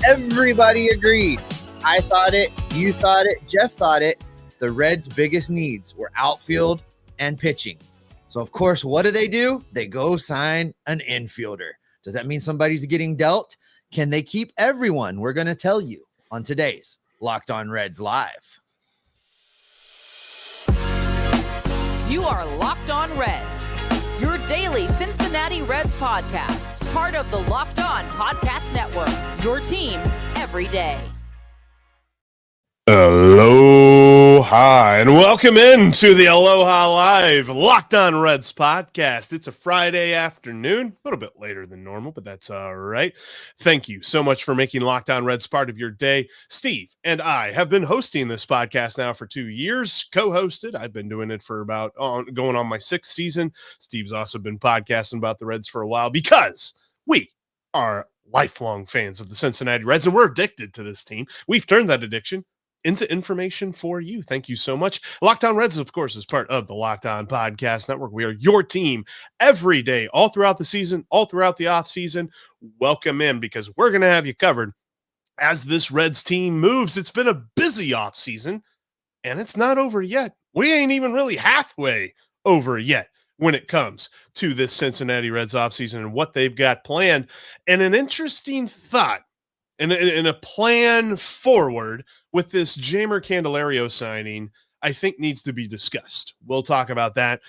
Everybody agreed. I thought it, you thought it, Jeff thought it. The Reds' biggest needs were outfield and pitching. So, of course, what do? They go sign an infielder. Does that mean somebody's getting dealt? Can they keep everyone? We're going to tell you on today's Locked On Reds Live. You are Locked On Reds, your daily Cincinnati Reds podcast, part of the Locked On Podcast Network, your team every day. Aloha, and welcome into the Aloha Live Locked On Reds podcast. It's a Friday afternoon, a little bit later than normal, but that's all right. Thank you so much for making Locked On Reds part of your day. Steve and I have been hosting this podcast now for 2 years, co-hosted. I've been doing it for about going on my 6th season. Steve's also been podcasting about the Reds for a while because we are lifelong fans of the Cincinnati Reds, and we're addicted to this team. We've turned that addiction into information for you. Thank you so much. Locked On Reds, of course, is part of the Locked On Podcast Network. We are your team every day, all throughout the season, all throughout the offseason. Welcome in, because we're going to have you covered as this Reds team moves. It's been a busy offseason, and it's not over yet. We ain't even really halfway over yet when it comes to this Cincinnati Reds offseason and what they've got planned. And an interesting thought and a plan forward with this Jeimer Candelario signing, I think needs to be discussed. We'll talk about that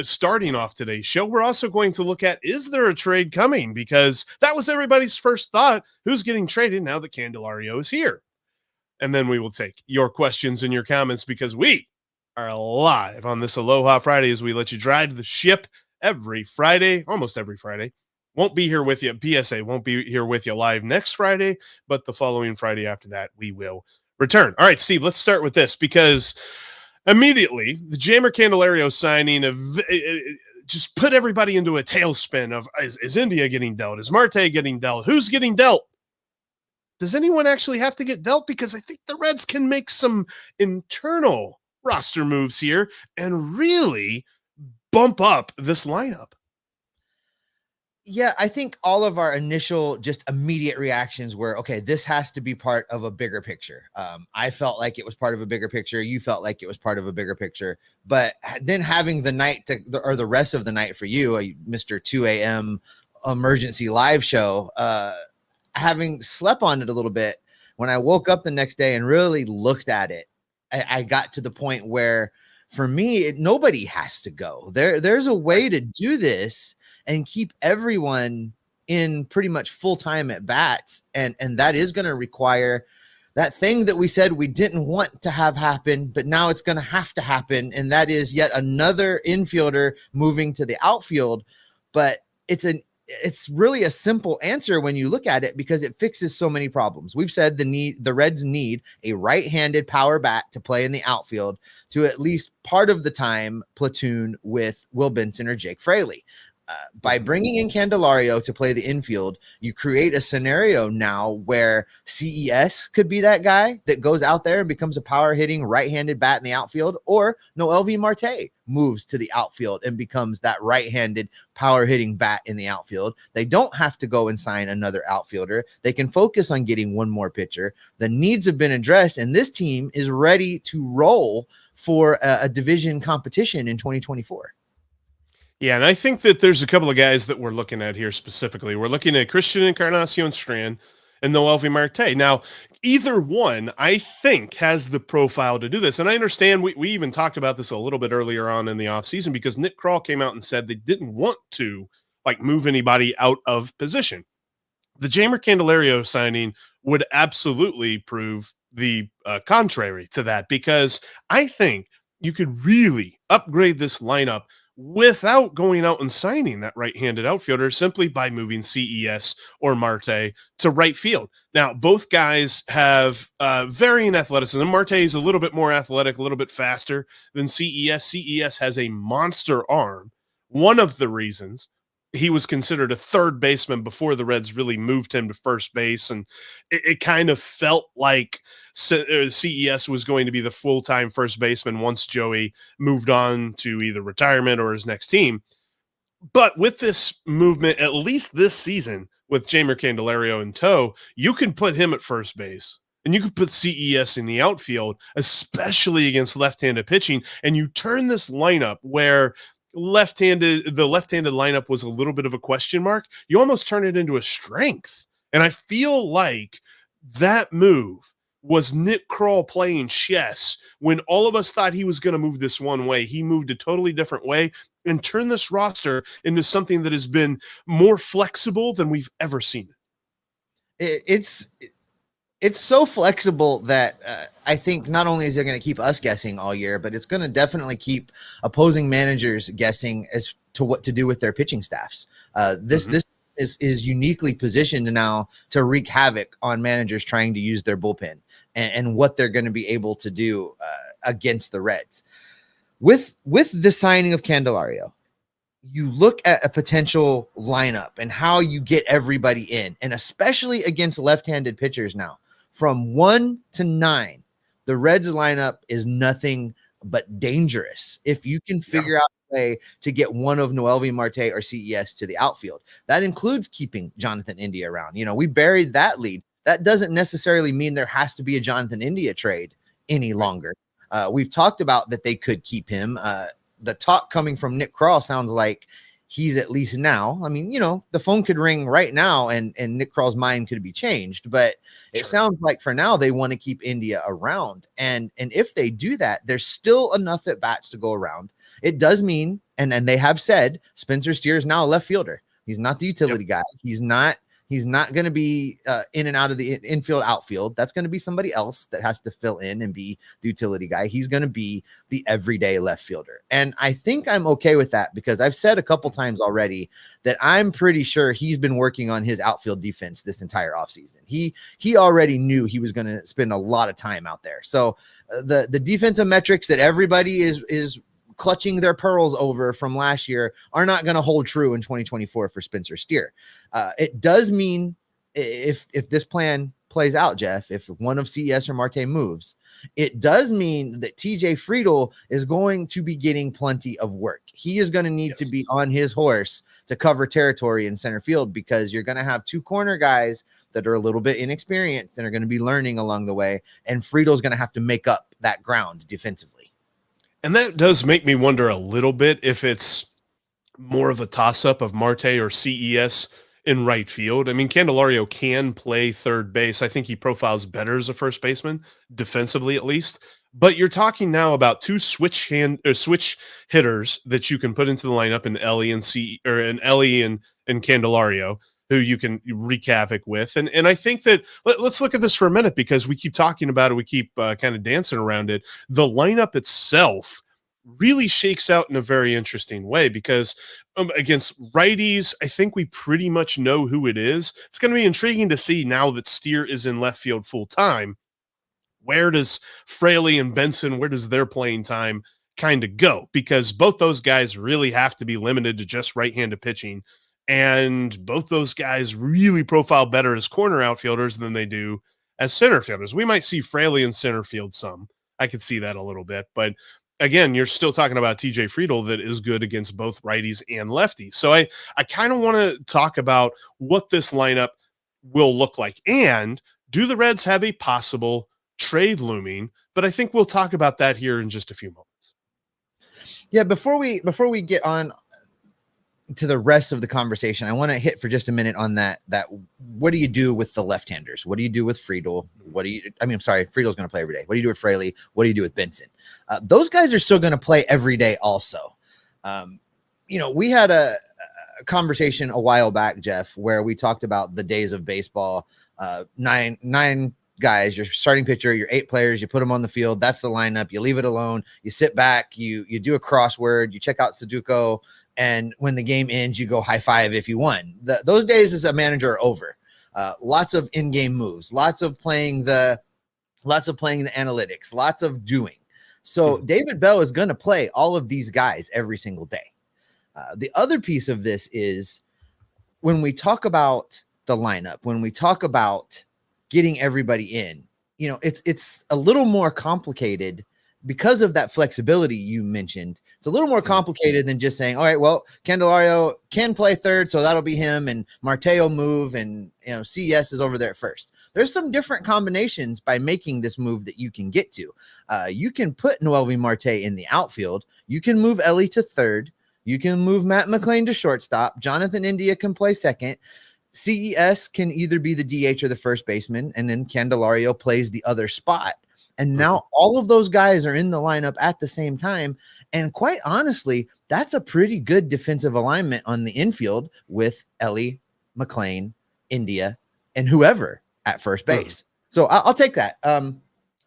starting off today's show. We're also going to look at, is there a trade coming? Because that was everybody's first thought. Who's getting traded now that Candelario is here? And then we will take your questions and your comments, because we are live on this Aloha Friday as we let you drive the ship every Friday, almost every Friday. Won't be here with you. PSA won't be here with you live next Friday, but the following Friday after that, we will return. All right, Steve, let's start with this, because immediately the Jeimer Candelario signing just put everybody into a tailspin of, is India getting dealt? Is Marte getting dealt? Who's getting dealt? Does anyone actually have to get dealt? Because I think the Reds can make some internal roster moves here and really bump up this lineup. Yeah, I think all of our initial just immediate reactions were, okay, this has to be part of a bigger picture. I felt like it was part of a bigger picture. You felt like it was part of a bigger picture. But then having the night or the rest of the night for you, Mr. 2 a.m. emergency live show, having slept on it a little bit, when I woke up the next day and really looked at it, I got to the point where, for me, nobody has to go. There's a way to do this and keep everyone in pretty much full-time at bats. And that is going to require that thing that we said we didn't want to have happen, but now it's going to have to happen. And that is yet another infielder moving to the outfield. But it's really a simple answer when you look at it, because it fixes so many problems. We've said the Reds need a right-handed power bat to play in the outfield to at least part of the time platoon with Will Benson or Jake Fraley. By bringing in Candelario to play the infield, you create a scenario now where CES could be that guy that goes out there and becomes a power-hitting right-handed bat in the outfield, or Noelvi Marte moves to the outfield and becomes that right-handed power-hitting bat in the outfield. They don't have to go and sign another outfielder. They can focus on getting one more pitcher. The needs have been addressed, and this team is ready to roll for a division competition in 2024. Yeah, and I think that there's a couple of guys that we're looking at here specifically. We're looking at Christian Encarnacion-Strand and Noelvi Marte. Now, either one, I think, has the profile to do this. And I understand we even talked about this a little bit earlier on in the offseason, because Nick Krall came out and said they didn't want to move anybody out of position. The Jeimer Candelario signing would absolutely prove the contrary to that, because I think you could really upgrade this lineup without going out and signing that right-handed outfielder, simply by moving CES or Marte to right field. Now, both guys have varying athleticism. Marte is a little bit more athletic, a little bit faster than CES. CES has a monster arm. One of the reasons he was considered a third baseman before the Reds really moved him to first base. And it kind of felt like CES was going to be the full-time first baseman once Joey moved on to either retirement or his next team. But with this movement, at least this season, with Jeimer Candelario in tow, you can put him at first base and you can put CES in the outfield, especially against left-handed pitching. And you turn this lineup where the left-handed lineup was a little bit of a question mark. You almost turn it into a strength. And I feel like that move was Nick Kroll playing chess when all of us thought he was going to move this one way. He moved a totally different way and turned this roster into something that has been more flexible than we've ever seen it. It's so flexible that I think not only is it going to keep us guessing all year, but it's going to definitely keep opposing managers guessing as to what to do with their pitching staffs. This is uniquely positioned now to wreak havoc on managers trying to use their bullpen and what they're going to be able to do against the Reds. With the signing of Candelario, you look at a potential lineup and how you get everybody in, and especially against left-handed pitchers now. From 1 to 9, the Reds lineup is nothing but dangerous if you can figure out a way to get one of Noelvi Marte or CES to the outfield. That includes keeping Jonathan India around. We buried that lead. That doesn't necessarily mean there has to be a Jonathan India trade any longer. We've talked about that they could keep him. The talk coming from Nick Kroll sounds like he's at least now. I mean, the phone could ring right now and Nick Kroll's mind could be changed, but it sounds like for now they want to keep India around. And if they do that, there's still enough at bats to go around. It does mean, and they have said, Spencer Steer is now a left fielder. He's not the utility guy. He's not going to be in and out of the infield, outfield. That's going to be somebody else that has to fill in and be the utility guy. He's going to be the everyday left fielder. And I think I'm okay with that because I've said a couple times already that I'm pretty sure he's been working on his outfield defense this entire offseason. He already knew he was going to spend a lot of time out there. So the defensive metrics that everybody is clutching their pearls over from last year are not going to hold true in 2024 for Spencer Steer. It does mean if this plan plays out, Jeff, if one of CES or Marte moves, it does mean that TJ Friedl is going to be getting plenty of work. He is going to need to be on his horse to cover territory in center field because you're going to have two corner guys that are a little bit inexperienced and are going to be learning along the way. And Friedel's going to have to make up that ground defensively. And that does make me wonder a little bit if it's more of a toss-up of Marte or CES in right field. I mean, Candelario can play third base. I think he profiles better as a first baseman, defensively at least. But you're talking now about two switch hitters that you can put into the lineup in Ellie and Candelario, who you can wreak havoc with. And I think that let's look at this for a minute because we keep talking about it. We keep kind of dancing around it. The lineup itself really shakes out in a very interesting way because against righties, I think we pretty much know who it is. It's going to be intriguing to see now that Steer is in left field full time. Where does Fraley and Benson, where does their playing time kind of go? Because both those guys really have to be limited to just right-handed pitching. And both those guys really profile better as corner outfielders than they do as center fielders. We might see Fraley in center field some. I could see that a little bit. But again, you're still talking about TJ Friedl that is good against both righties and lefties. So I kind of want to talk about what this lineup will look like. And do the Reds have a possible trade looming? But I think we'll talk about that here in just a few moments. Yeah, before we get on to the rest of the conversation, I want to hit for just a minute on that what do you do with the left-handers? What do you do with Friedl? Friedel's going to play every day. What do you do with Fraley? What do you do with Benson? Those guys are still going to play every day also. We had a conversation a while back, Jeff, where we talked about the days of baseball. Nine guys, your starting pitcher, your 8 players, you put them on the field. That's the lineup. You leave it alone. You sit back, you do a crossword, you check out Sudoku, and when the game ends, you go high five if you won. Those days as a manager are over. Lots of in-game moves, lots of playing the analytics, lots of doing. So David Bell is going to play all of these guys every single day. The other piece of this is when we talk about the lineup, when we talk about getting everybody in, it's a little more complicated because of that flexibility you mentioned, it's a little more complicated than just saying, all right, well, Candelario can play third, so that'll be him, and Marte will move, and CES is over there at first. There's some different combinations by making this move that you can get to. You can put Noelvi Marte in the outfield. You can move Ellie to third. You can move Matt McLain to shortstop. Jonathan India can play second. CES can either be the DH or the first baseman, and then Candelario plays the other spot. And now all of those guys are in the lineup at the same time. And quite honestly, that's a pretty good defensive alignment on the infield with Ellie, McLain, India, and whoever at first base. So I'll take that.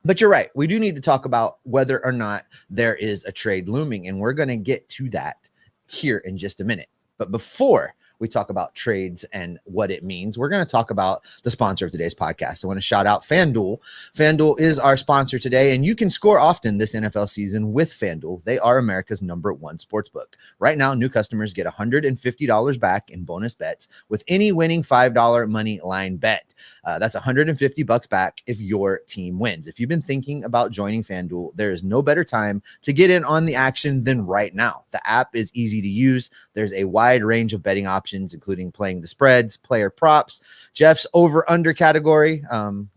But you're right. We do need to talk about whether or not there is a trade looming, and we're going to get to that here in just a minute. But before we talk about trades and what it means, we're going to talk about the sponsor of today's podcast. I want to shout out FanDuel. FanDuel is our sponsor today, and you can score often this NFL season with FanDuel. They are America's #1 sportsbook. Right now, new customers get $150 back in bonus bets with any winning $5 money line bet. That's $150 back if your team wins. If you've been thinking about joining FanDuel, there is no better time to get in on the action than right now. The app is easy to use. There's a wide range of betting options, including playing the spreads, player props, Jeff's over-under category.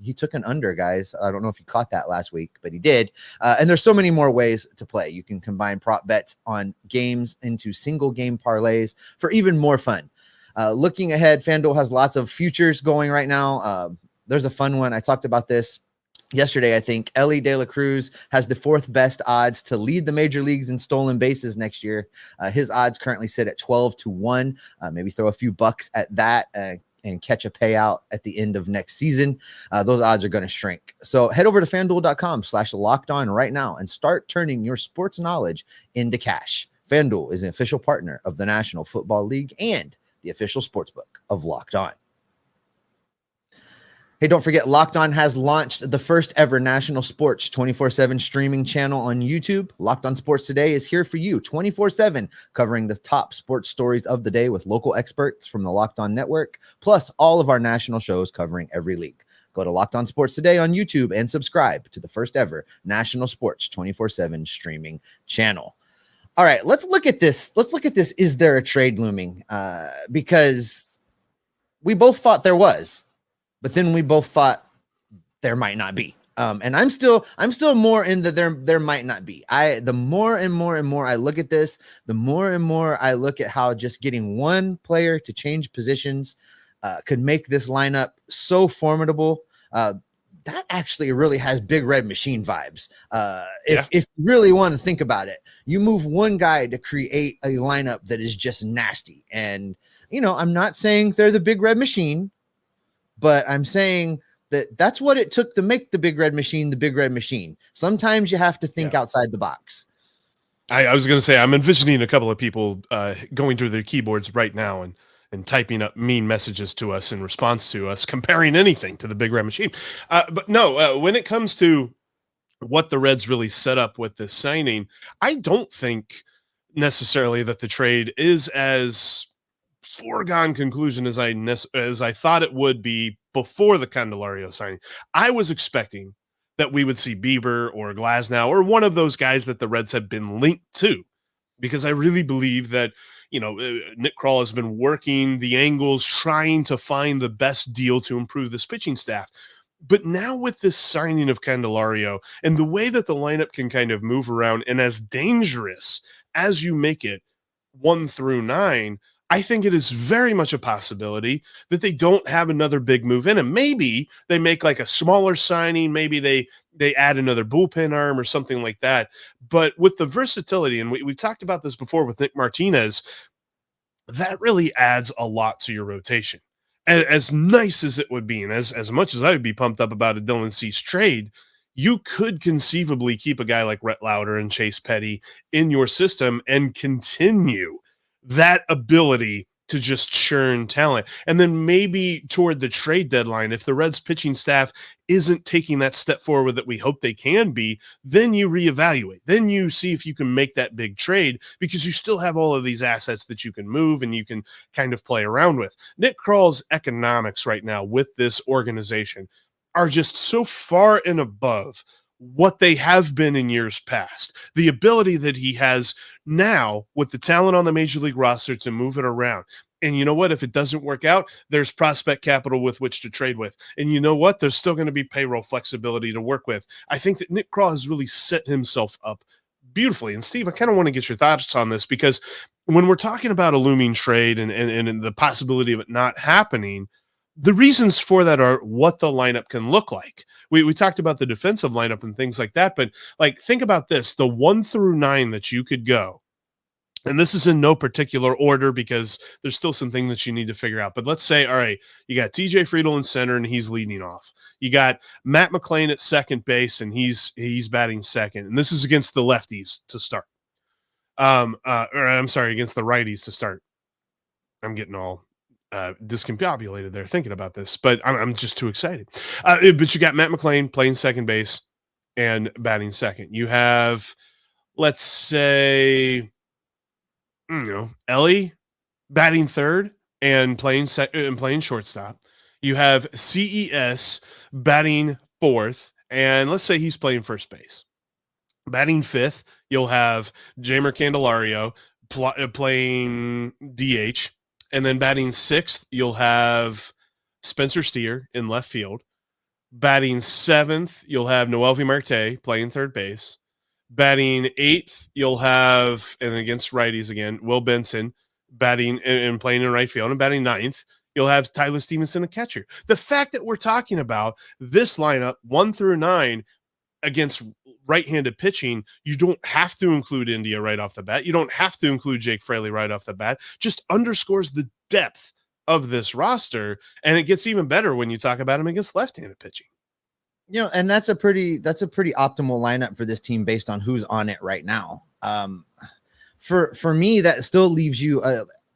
He took an under, guys. I don't know if you caught that last week, but he did. And there's so many more ways to play. You can combine prop bets on games into single game parlays for even more fun. Looking ahead, FanDuel has lots of futures going right now. There's a fun one. I talked about this yesterday. I think Ellie De La Cruz has the 4th best odds to lead the major leagues in stolen bases next year. His odds currently sit at 12-1. Maybe throw a few bucks at that and catch a payout at the end of next season. Those odds are going to shrink. So head over to FanDuel.com/lockedon right now and start turning your sports knowledge into cash. FanDuel is an official partner of the National Football League and the official sportsbook of Locked On. Hey, don't forget, Locked On has launched the first ever national sports 24/7 streaming channel on YouTube. Locked On Sports Today is here for you 24/7, covering the top sports stories of the day with local experts from the Locked On Network, plus all of our national shows covering every league. Go to Locked On Sports Today on YouTube and subscribe to the first ever national sports 24/7 streaming channel. All right, let's look at this. Is there a trade looming? Because we both thought there was. But then we both thought there might not be. And I'm still more in the there might not be. The more and more I look at this, the more and more I look at how just getting one player to change positions could make this lineup so formidable. That actually really has Big Red Machine vibes. If you really want to think about it, you move one guy to create a lineup that is just nasty. And, I'm not saying they're the Big Red Machine, but I'm saying that's what it took to make the Big Red Machine the Big Red Machine. Sometimes you have to think outside the box. I was going to say, I'm envisioning a couple of people going through their keyboards right now and typing up mean messages to us in response to us comparing anything to the Big Red Machine. But no, when it comes to what the Reds really set up with this signing, I don't think necessarily that the trade is as foregone conclusion as I thought it would be before the Candelario signing. I was expecting that we would see Bieber or Glasnow or one of those guys that the Reds have been linked to, because I really believe that, Nick Krall has been working the angles, trying to find the best deal to improve this pitching staff. But now with this signing of Candelario and the way that the lineup can kind of move around and as dangerous as you make it 1 through 9, I think it is very much a possibility that they don't have another big move in, and maybe they make like a smaller signing. Maybe they add another bullpen arm or something like that. But with the versatility, and we've talked about this before with Nick Martinez, that really adds a lot to your rotation. As nice as it would be, and as much as I would be pumped up about a Dylan Cease trade, you could conceivably keep a guy like Rhett Lauder and Chase Petty in your system and continue that ability to just churn talent. And then maybe toward the trade deadline, if the Reds pitching staff isn't taking that step forward that we hope they can be, then you reevaluate. Then you see if you can make that big trade, because you still have all of these assets that you can move and you can kind of play around with. Nick Krall's economics right now with this organization are just so far and above what they have been in years past. The ability that he has now with the talent on the major league roster to move it around. And you know what? If it doesn't work out, there's prospect capital with which to trade with. And you know what? There's still going to be payroll flexibility to work with. I think that Nick Krall has really set himself up beautifully. And Steve, I kind of want to get your thoughts on this, because when we're talking about a looming trade and the possibility of it not happening, the reasons for that are what the lineup can look like. We talked about the defensive lineup and things like that, but like, think about this, the 1 through 9 that you could go. And this is in no particular order because there's still some things that you need to figure out. But let's say, all right, you got TJ Friedel in center and he's leading off. You got Matt McLain at second base and he's batting second. And this is against the lefties to start. Against the righties to start. I'm getting all discombobulated there thinking about this, but I'm just too excited. But you got Matt McLain playing second base and batting second. You have, let's say, Ellie batting third and playing shortstop. You have CES batting fourth, and let's say he's playing first base. Batting fifth, you'll have Jeimer Candelario playing DH, and then batting sixth, you'll have Spencer Steer in left field. Batting seventh, you'll have Noelvi Marte playing third base. Batting eighth, you'll have, and against righties again, Will Benson batting and playing in right field. And batting ninth, you'll have Tyler Stevenson, a catcher. The fact that we're talking about this lineup 1 through 9 against right-handed pitching, you don't have to include India right off the bat. You don't have to include Jake Fraley right off the bat. Just underscores the depth of this roster, and it gets even better when you talk about him against left-handed pitching. And that's a pretty optimal lineup for this team based on who's on it right now. For me, that still leaves you,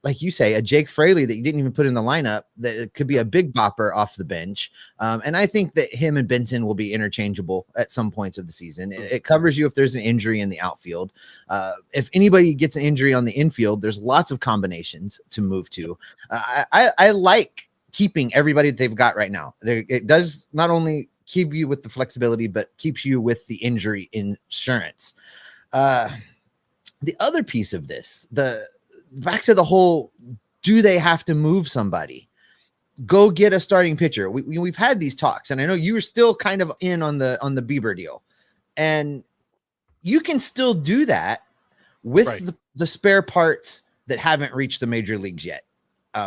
like you say, a Jake Fraley that you didn't even put in the lineup, that it could be a big bopper off the bench. And I think that him and Benson will be interchangeable at some points of the season. It covers you if there's an injury in the outfield. If anybody gets an injury on the infield, there's lots of combinations to move to. I like keeping everybody that they've got right now. It does not only keep you with the flexibility, but keeps you with the injury insurance. The other piece of this, back to the whole, do they have to move somebody? Go get a starting pitcher. We've had these talks, and I know you were still kind of in on the Bieber deal, and you can still do that with the spare parts that haven't reached the major leagues yet.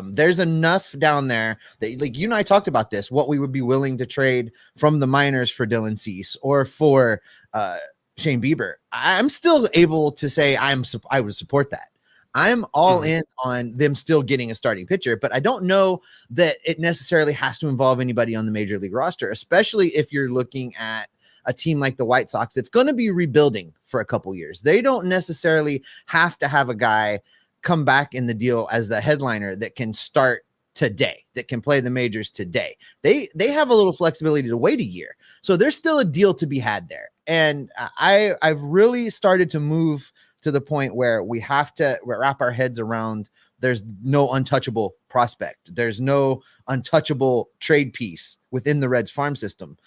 There's enough down there that, like, you and I talked about this, what we would be willing to trade from the minors for Dylan Cease or for Shane Bieber. I'm still able to say I would support that. I'm all in on them still getting a starting pitcher, but I don't know that it necessarily has to involve anybody on the major league roster, especially if you're looking at a team like the White Sox that's going to be rebuilding for a couple years. They don't necessarily have to have a guy come back in the deal as the headliner that can start today, that can play the majors today. They have a little flexibility to wait a year. So there's still a deal to be had there. And I've really started to move to the point where we have to wrap our heads around there's no untouchable prospect. There's no untouchable trade piece within the Reds farm system,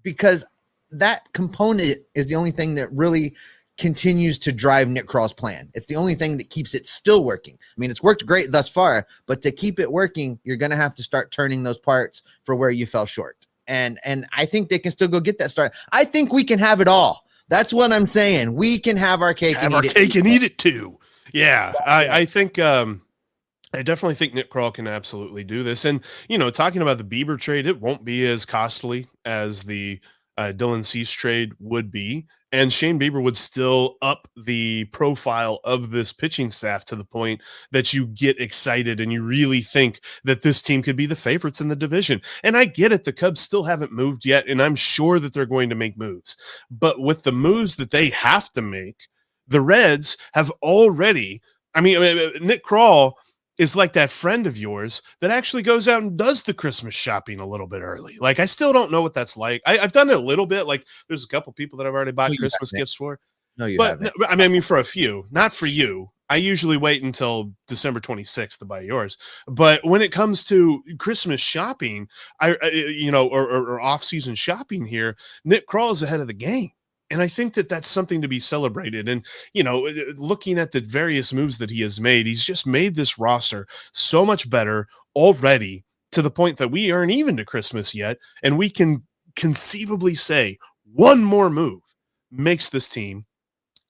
because that component is the only thing that really continues to drive Nick Krall's plan. It's the only thing that keeps it still working. I mean, it's worked great thus far, but to keep it working, you're going to have to start turning those parts for where you fell short. And I think they can still go get that start. I think we can have it all. That's what I'm saying. We can have our cake and eat it too. Yeah. I think, I definitely think Nick Krall can absolutely do this. And, talking about the Bieber trade, it won't be as costly as the Dylan Cease trade would be. And Shane Bieber would still up the profile of this pitching staff to the point that you get excited and you really think that this team could be the favorites in the division. And I get it. The Cubs still haven't moved yet, and I'm sure that they're going to make moves. But with the moves that they have to make, the Reds have already – Nick Krall is like that friend of yours that actually goes out and does the Christmas shopping a little bit early. Like, I still don't know what that's like. I've done it a little bit. Like, there's a couple people that I've already bought Christmas gifts for. No, you but haven't. For a few, not for you. I usually wait until December 26th to buy yours. But when it comes to Christmas shopping, or off-season shopping here, Nick Kroll is ahead of the game. And I think that that's something to be celebrated. And, looking at the various moves that he has made, he's just made this roster so much better already, to the point that we aren't even to Christmas yet. And we can conceivably say one more move makes this team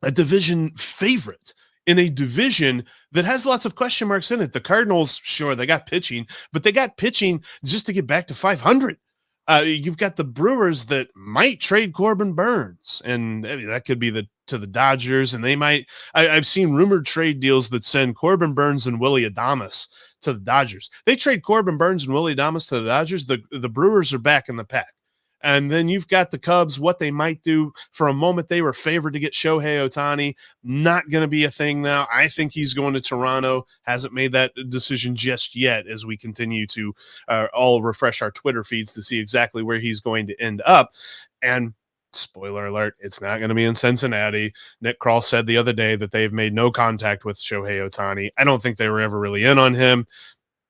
a division favorite in a division that has lots of question marks in it. The Cardinals, sure, they got pitching, but they got pitching just to get back to 500. You've got the Brewers that might trade Corbin Burns, and that could be to the Dodgers, and they might. I've seen rumored trade deals that send Corbin Burns and Willy Adames to the Dodgers. They trade Corbin Burns and Willy Adames to the Dodgers. The Brewers are back in the pack. And then you've got the Cubs, what they might do. For a moment, they were favored to get Shohei Ohtani. Not going to be a thing now. I think he's going to Toronto. Hasn't made that decision just yet, as we continue to all refresh our Twitter feeds to see exactly where he's going to end up. And spoiler alert, it's not going to be in Cincinnati. Nick Kroll said the other day that they've made no contact with Shohei Ohtani. I don't think they were ever really in on him.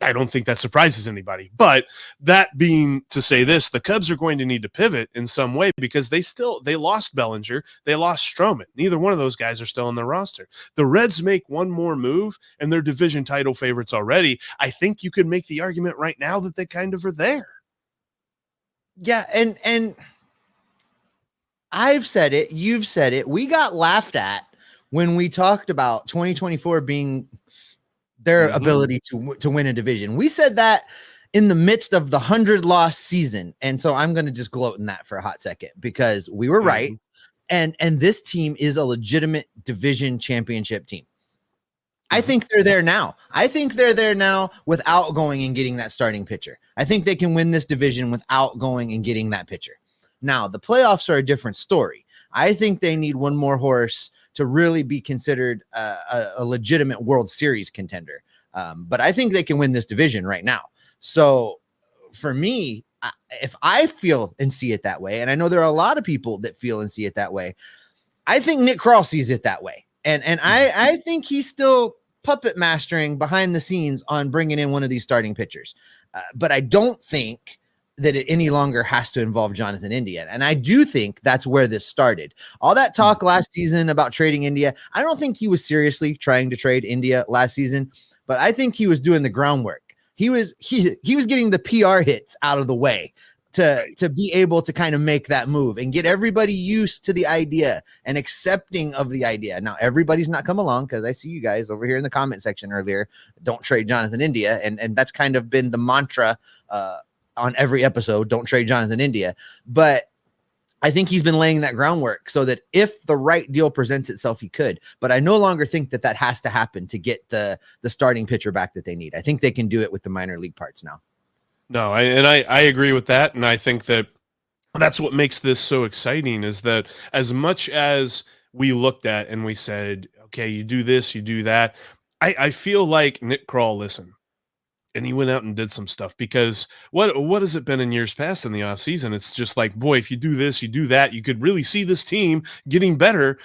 I don't think that surprises anybody. But that being to say this, the Cubs are going to need to pivot in some way, because they lost Bellinger, they lost Stroman. Neither one of those guys are still on their roster. The Reds make one more move and they're division title favorites already. I think you could make the argument right now that they kind of are there. Yeah, and I've said it, you've said it. We got laughed at when we talked about 2024 being their ability to win a division. We said that in the midst of the 100-loss season. And so I'm going to just gloat in that for a hot second, because we were right. And this team is a legitimate division championship team. I think they're there now. I think they're there now without going and getting that starting pitcher. I think they can win this division without going and getting that pitcher. Now, the playoffs are a different story. I think they need one more horse to really be considered a legitimate World Series contender. But I think they can win this division right now. So for me, if I feel and see it that way, and I know there are a lot of people that feel and see it that way, I think Nick Kroll sees it that way. And I think he's still puppet mastering behind the scenes on bringing in one of these starting pitchers. But I don't think that it any longer has to involve Jonathan India. And I do think that's where this started. All that talk last season about trading India, I don't think he was seriously trying to trade India last season, but I think he was doing the groundwork. He was getting the PR hits out of the way to be able to kind of make that move and get everybody used to the idea and accepting of the idea. Now, everybody's not come along, because I see you guys over here in the comment section earlier, don't trade Jonathan India. And that's kind of been the mantra on every episode, don't trade Jonathan India. But I think he's been laying that groundwork so that if the right deal presents itself, he could. But I no longer think that has to happen to get the starting pitcher back that they need. I think they can do it with the minor league parts now. No, I agree with that. And I think that that's what makes this so exciting, is that as much as we looked at and we said, okay, you do this, you do that, I feel like Nick Kroll listened. And he went out and did some stuff, because what has it been in years past in the offseason? It's just like, boy, if you do this, you do that, you could really see this team getting better.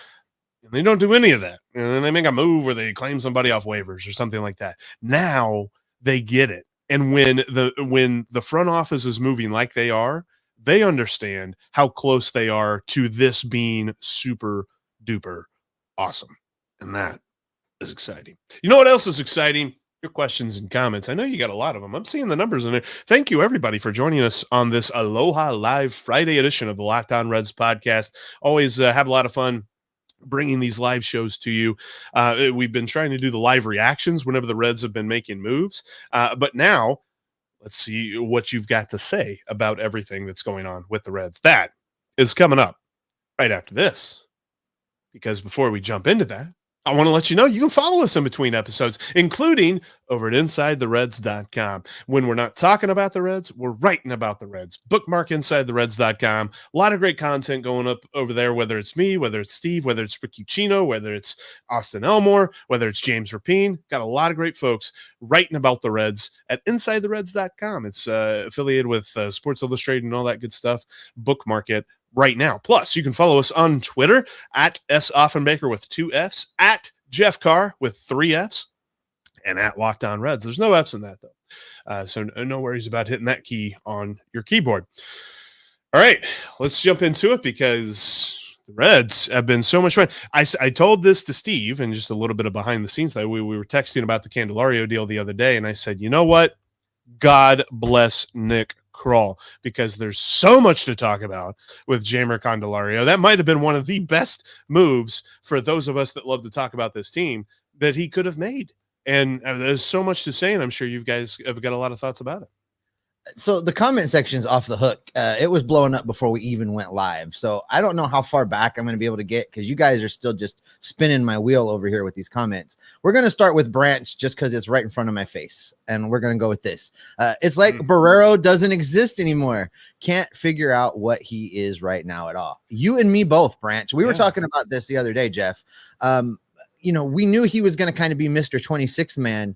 And they don't do any of that. And then they make a move or they claim somebody off waivers or something like that. Now they get it. And when the front office is moving like they are, they understand how close they are to this being super duper awesome. And that is exciting. You know what else is exciting? Your questions and comments. I know you got a lot of them. I'm seeing the numbers in there. Thank you, everybody, for joining us on this Aloha Live Friday edition of the Locked On Reds podcast. Always have a lot of fun bringing these live shows to you. We've been trying to do the live reactions whenever the Reds have been making moves. But now let's see what you've got to say about everything that's going on with the Reds. That is coming up right after this. Because before we jump into that, I want to let you know you can follow us in between episodes, including over at InsideTheReds.com. When we're not talking about the Reds, we're writing about the Reds. Bookmark InsideTheReds.com. A lot of great content going up over there, whether it's me, whether it's Steve, whether it's Rick Uccino, whether it's Austin Elmore, whether it's James Rapine. Got a lot of great folks writing about the Reds at InsideTheReds.com. It's affiliated with Sports Illustrated and all that good stuff. Bookmark it right now. Plus, you can follow us on Twitter at S. Offenbaker with 2 Fs, at Jeff Carr with 3 Fs, and at Locked On Reds. There's no Fs in that, though. So no worries about hitting that key on your keyboard. All right, let's jump into it because the Reds have been so much fun. I told this to Steve, and just a little bit of behind the scenes that we were texting about the Candelario deal the other day, and I said, you know what? God bless Nick Krall, because there's so much to talk about with Jeimer Candelario. That might have been one of the best moves for those of us that love to talk about this team that he could have made. And there's so much to say, and I'm sure you guys have got a lot of thoughts about it. So the comment section's off the hook. It was blowing up before we even went live. So I don't know how far back I'm going to be able to get because you guys are still just spinning my wheel over here with these comments. We're going to start with Branch just because it's right in front of my face. And we're going to go with this. It's like Barrero doesn't exist anymore. Can't figure out what he is right now at all. You and me both, Branch. We were talking about this the other day, Jeff. We knew he was going to kind of be Mr. 26th man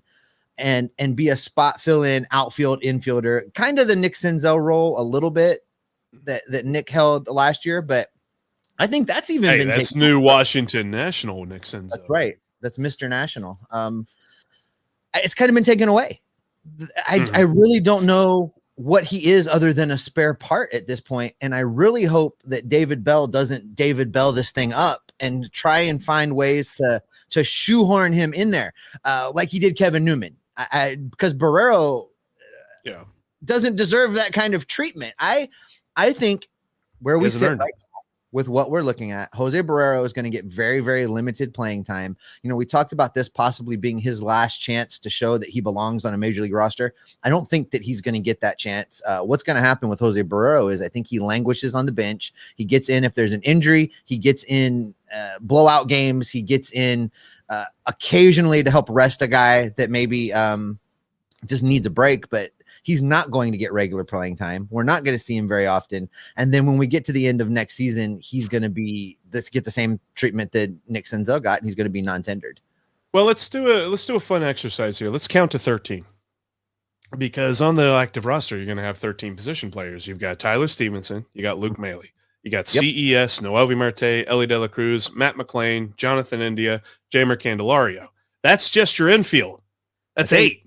and be a spot fill in outfield infielder, kind of the Nick Senzel role a little bit that Nick held last year. But I think that's even that's new Washington National Nick Senzel. That's right. That's Mr. National. It's kind of been taken away. I really don't know what he is other than a spare part at this point. And I really hope that David Bell doesn't David Bell this thing up and try and find ways to shoehorn him in there like he did Kevin Newman. Because Barrero doesn't deserve that kind of treatment. I think where we sit right now with what we're looking at, Jose Barrero is going to get very, very limited playing time. We talked about this possibly being his last chance to show that he belongs on a major league roster. I don't think that he's going to get that chance. What's going to happen with Jose Barrero is I think he languishes on the bench. He gets in if there's an injury. He gets in blowout games. He gets in occasionally to help rest a guy that maybe just needs a break, but he's not going to get regular playing time. We're not going to see him very often. And then when we get to the end of next season, he's going to get the same treatment that Nick Senzel got, and he's going to be non-tendered. Well, let's do a fun exercise here. Let's count to 13. Because on the active roster, you're going to have 13 position players. You've got Tyler Stevenson, you got Luke Maile, you got CES, Noelvi Marte, Ellie De La Cruz, Matt McClain, Jonathan India, Jeimer Candelario. That's just your infield. That's 8.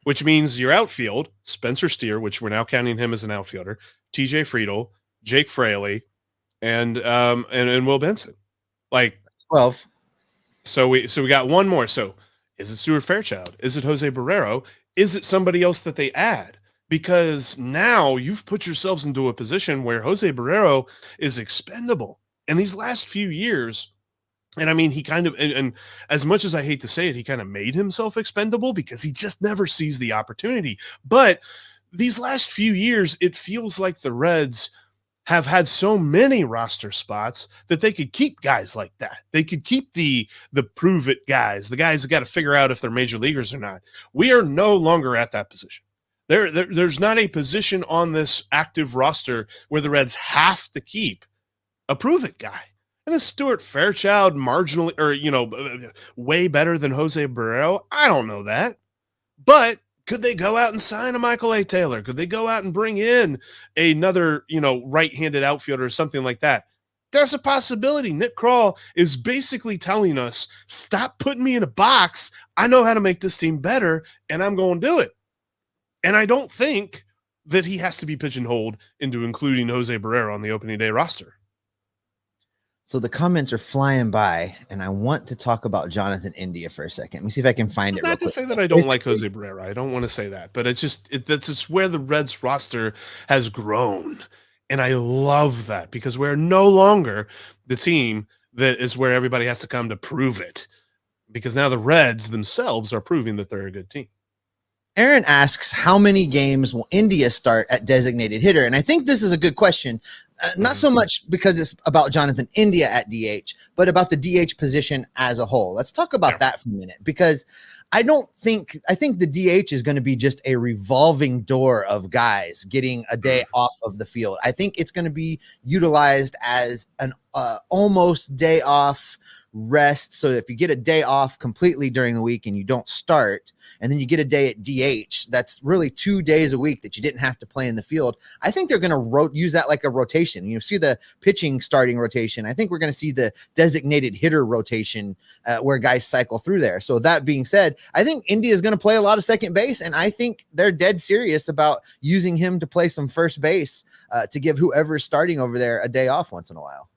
Which means your outfield, Spencer Steer, which we're now counting him as an outfielder, TJ Friedel, Jake Fraley, and Will Benson. Like 12. So we got one more. So is it Stuart Fairchild? Is it Jose Barrero? Is it somebody else that they add? Because now you've put yourselves into a position where Jose Barrero is expendable. And these last few years, and I mean, he kind of, and as much as I hate to say it, he kind of made himself expendable because he just never sees the opportunity. But these last few years, it feels like the Reds have had so many roster spots that they could keep guys like that. They could keep the prove it guys, the guys that got to figure out if they're major leaguers or not. We are no longer at that position. There's not a position on this active roster where the Reds have to keep a prove it guy. And is Stuart Fairchild marginally, or, way better than Jose Barrero? I don't know that. But could they go out and sign a Michael A. Taylor? Could they go out and bring in another, right-handed outfielder or something like that? There's a possibility. Nick Krall is basically telling us, stop putting me in a box. I know how to make this team better, and I'm going to do it. And I don't think that he has to be pigeonholed into including Jose Barrero on the opening day roster. So the comments are flying by, and I want to talk about Jonathan India for a second. Let me see if I can find it. Not to say that I don't like Jose Barrero. I don't want to say that, but it's just where the Reds roster has grown. And I love that because we're no longer the team that is where everybody has to come to prove it, because now the Reds themselves are proving that they're a good team. Aaron asks, how many games will India start at designated hitter? And I think this is a good question. Not so much because it's about Jonathan India at DH, but about the DH position as a whole. Let's talk about that for a minute, because I think the DH is going to be just a revolving door of guys getting a day off of the field. I think it's going to be utilized as an almost day off rest. So if you get a day off completely during the week and you don't start, and then you get a day at DH. That's really 2 days a week that you didn't have to play in the field. I think they're going to use that like a rotation. You see the pitching starting rotation. I think we're going to see the designated hitter rotation where guys cycle through there. So that being said, I think India is going to play a lot of second base, and I think they're dead serious about using him to play some first base to give whoever's starting over there a day off once in a while.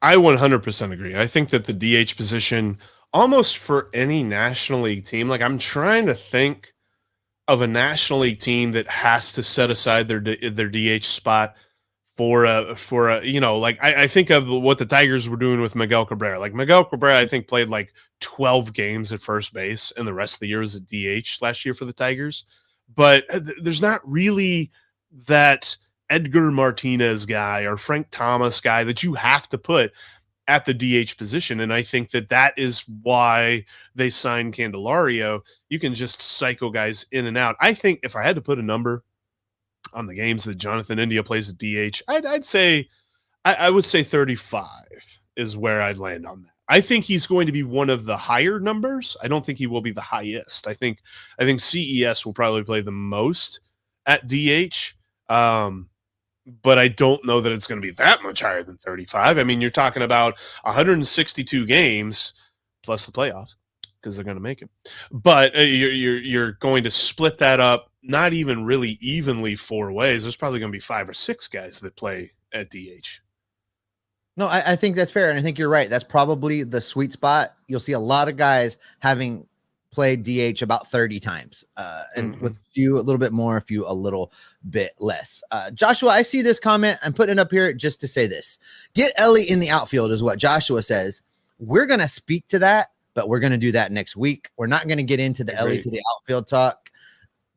I 100% agree. I think that the DH position, almost for any National League team, like I'm trying to think of a National League team that has to set aside their DH spot for a like I think of what the Tigers were doing with Miguel Cabrera. Like Miguel Cabrera, I think played like 12 games at first base, and the rest of the year was at DH last year for the Tigers. But there's not really that Edgar Martinez guy or Frank Thomas guy that you have to put at the DH position. And I think that is why they signed Candelario. You can just cycle guys in and out. I think if I had to put a number on the games that Jonathan India plays at DH, I'd say, I would say 35 is where I'd land on that. I think he's going to be one of the higher numbers. I don't think he will be the highest. I think CES will probably play the most at DH. But I don't know that it's going to be that much higher than 35. I mean, you're talking about 162 games plus the playoffs because they're going to make it. But you're going to split that up, not even really evenly 4 ways. There's probably going to be 5 or 6 guys that play at DH. No, I think that's fair. And I think you're right. That's probably the sweet spot. You'll see a lot of guys having played DH about 30 times and with a few a little bit more, a few a little bit less. Joshua, I see this comment. I'm putting it up here just to say this. Get Ellie in the outfield is what Joshua says. We're going to speak to that, but we're going to do that next week. We're not going to get into the Ellie to the outfield talk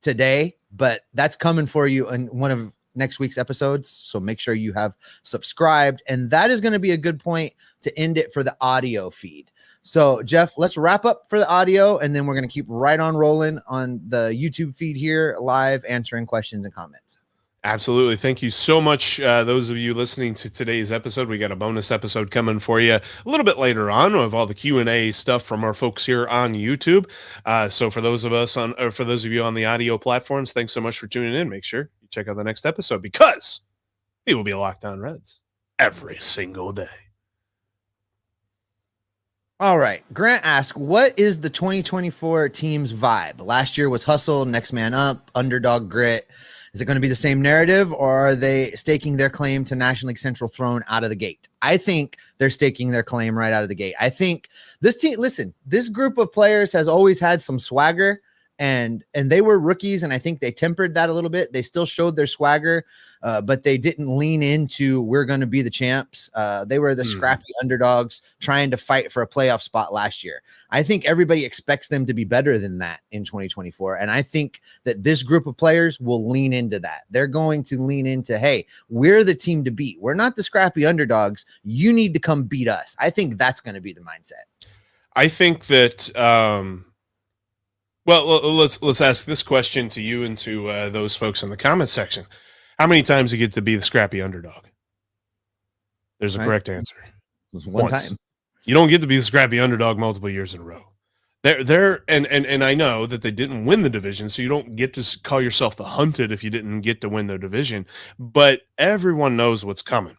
today, but that's coming for you in one of next week's episodes. So make sure you have subscribed. And that is going to be a good point to end it for the audio feed. So, Jeff, let's wrap up for the audio, and then we're going to keep right on rolling on the YouTube feed here, live, answering questions and comments. Absolutely. Thank you so much, those of you listening to today's episode. We got a bonus episode coming for you a little bit later on of all the Q&A stuff from our folks here on YouTube. So for those of you on the audio platforms, thanks so much for tuning in. Make sure you check out the next episode because it will be Locked On Reds every single day. All right. Grant asks, what is the 2024 team's vibe? Last year was hustle, next man up, underdog grit. Is it going to be the same narrative, or are they staking their claim to National League Central throne out of the gate? I think they're staking their claim right out of the gate. I think this team, listen, this group of players has always had some swagger, and they were rookies, and I think they tempered that a little bit. They still showed their swagger, but they didn't lean into we're going to be the champs. They were the scrappy underdogs trying to fight for a playoff spot last year. I think everybody expects them to be better than that in 2024, and I think that this group of players will lean into that. They're going to lean into, hey, we're the team to beat. We're not the scrappy underdogs. You need to come beat us. I think that's going to be the mindset. I think that well, let's ask this question to you and to those folks in the comment section. How many times you get to be the scrappy underdog? There's a correct answer. It was one time. You don't get to be the scrappy underdog multiple years in a row. And I know that they didn't win the division, so you don't get to call yourself the hunted if you didn't get to win the division. But everyone knows what's coming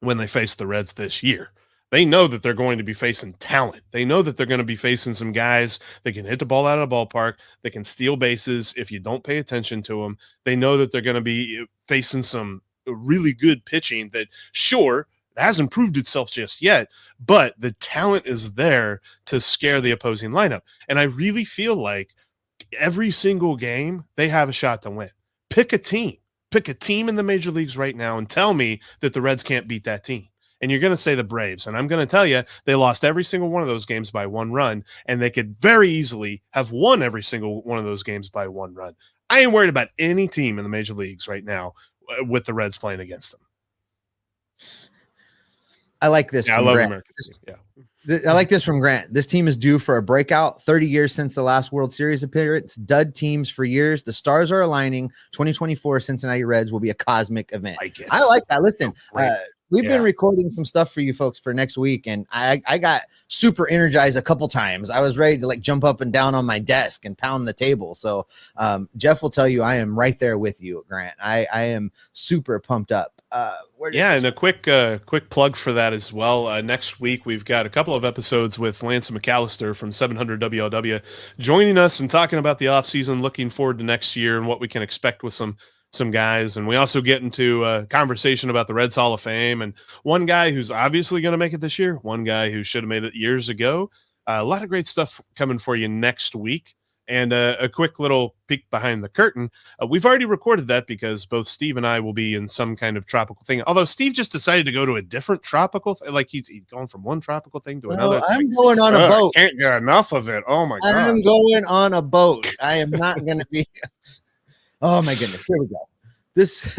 when they face the Reds this year. They know that they're going to be facing talent. They know that they're going to be facing some guys that can hit the ball out of the ballpark, that can steal bases if you don't pay attention to them. They know that they're going to be facing some really good pitching that, sure, it hasn't proved itself just yet, but the talent is there to scare the opposing lineup. And I really feel like every single game, they have a shot to win. Pick a team. Pick a team in the major leagues right now and tell me that the Reds can't beat that team. And you're going to say the Braves. And I'm going to tell you, they lost every single one of those games by 1 run, and they could very easily have won every single one of those games by 1 run. I ain't worried about any team in the major leagues right now with the Reds playing against them. I like this. Yeah, I love America. I like this from Grant. This team is due for a breakout. 30 years since the last World Series appearance. Dud teams for years. The stars are aligning. 2024 Cincinnati Reds will be a cosmic event. I like that. Listen, we've been recording some stuff for you folks for next week, and I got super energized a couple times. I was ready to like jump up and down on my desk and pound the table. So Jeff will tell you I am right there with you, Grant. I am super pumped up. And a quick plug for that as well. Next week we've got a couple of episodes with Lance McAllister from 700 WLW joining us and talking about the offseason, looking forward to next year and what we can expect with some guys. And we also get into a conversation about the Reds Hall of Fame and one guy who's obviously going to make it this year, one guy who should have made it years ago. A lot of great stuff coming for you next week. And a quick little peek behind the curtain. We've already recorded that because both Steve and I will be in some kind of tropical thing. Although Steve just decided to go to a different tropical like he's going from one tropical thing to another. I'm going on a boat. I can't get enough of it. Oh my god. I'm going on a boat. I am not going to be. Oh my goodness. Here we go. This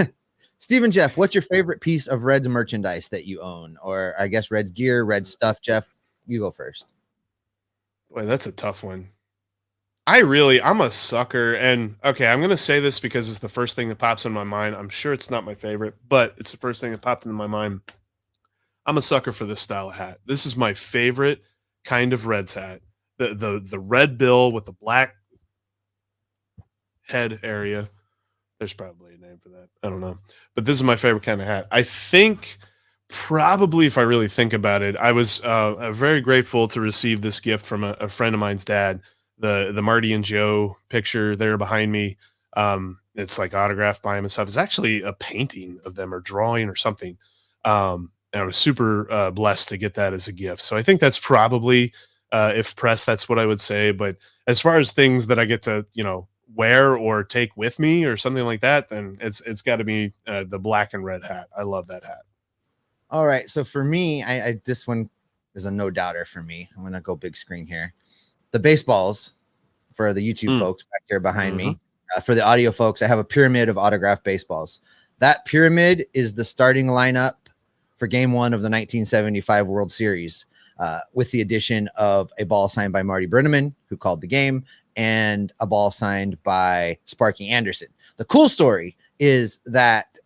Steve and Jeff, what's your favorite piece of Reds merchandise that you own? Or I guess Reds gear, Reds stuff. Jeff, you go first. Boy, that's a tough one. I'm a sucker. And okay, I'm going to say this because it's the first thing that pops in my mind. I'm sure it's not my favorite, but it's the first thing that popped into my mind. I'm a sucker for this style of hat. This is my favorite kind of Reds hat. The red bill with the black head area. There's probably a name for that. I don't know. But this is my favorite kind of hat. I think probably if I really think about it, I was very grateful to receive this gift from a friend of mine's dad. The Marty and Joe picture there behind me. It's like autographed by him and stuff. It's actually a painting of them or drawing or something. And I was super blessed to get that as a gift. So I think that's probably, if pressed, that's what I would say. But as far as things that I get to, wear or take with me or something like that, then it's got to be the black and red hat. I love that hat. All right. So for me, I this one is a no doubter for me. I'm going to go big screen here. The baseballs for the YouTube folks back here behind me. For the audio folks, I have a pyramid of autographed baseballs. That pyramid is the starting lineup for game 1 of the 1975 World Series, with the addition of a ball signed by Marty Brennaman, who called the game, and a ball signed by Sparky Anderson. The cool story is that